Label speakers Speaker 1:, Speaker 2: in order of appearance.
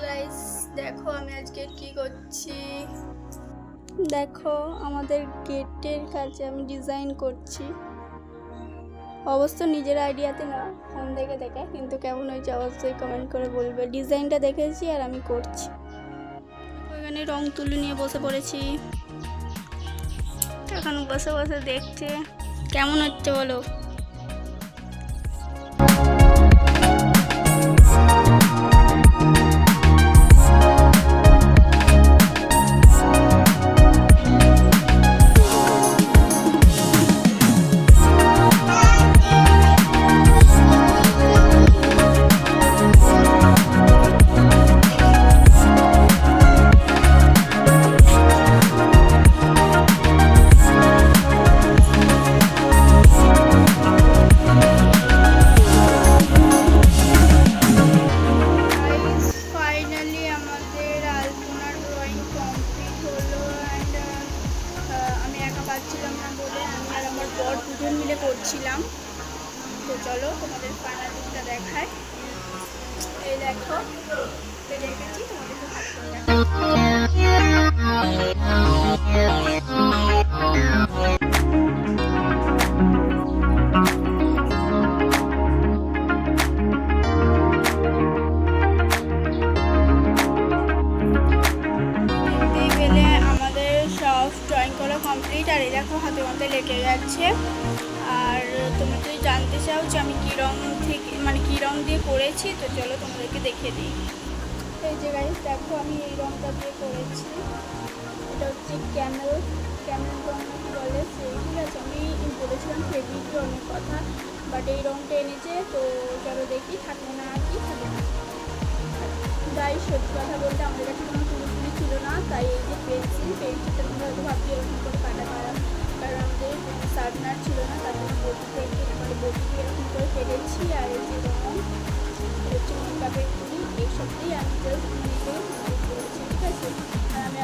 Speaker 1: Guys দেখো আমি আজকে কি করছি। দেখো আমাদের গেটের কাছে আমি ডিজাইন করছি। অবশ্য নিজের আইডিয়াতে না, ফোন দেখে দেখে, কিন্তু কেমন হয়েছে অবশ্যই কমেন্ট করে বলবে। ডিজাইনটা দেখেছি আর আমি করছি। এখানে রং তুলি নিয়ে বসে পড়েছি, এখন বসে বসে দেখছে কেমন হচ্ছে বলো। পাচ্ছিলাম না বলে আমি আর আমার বর দুজন মিলে করছিলাম। তো চলো তোমাদের ফাইনাল লুকটা দেখায়। এই দেখো রেখেছি তোমাদেরকে ভালো করে কমপ্লিট। আর এই দেখো হাতে মধ্যে লেগে যাচ্ছে। আর তোমরা যদি জানতে চাও যে আমি কী রং থেকে কী রং দিয়ে করেছি, তো চলো তোমাদেরকে দেখিয়ে দিই। এই যে গাইস দেখো আমি এই রংটা দিয়ে করেছি। এটা হচ্ছে ক্যামেল রং নাকি বলে সেই, ঠিক আছে। আমি বলেছিলাম ফেব্রিক রঙের কথা, বাট এই রংটা এনেছে। তো চলো দেখি থাকে না কি থাকে না। গাইস সত্যি কথা বলতে আমাদের কাছে কোনো তুলি ছিল না, তাই এই যে পেন্সিলটা তোমরা হয়তো ভাবছি এরকম করে কাটা করা, কারণ আমাদের শার্পনার ছিল না, তার জন্য বটি থেকে বটি দিয়ে এরকম করে কেটেছি। আর এই যে রঙ হচ্ছে মেকআপের তুলি, এইসব দিয়ে আমি জাস্ট করেছি, ঠিক আছে। আর আমি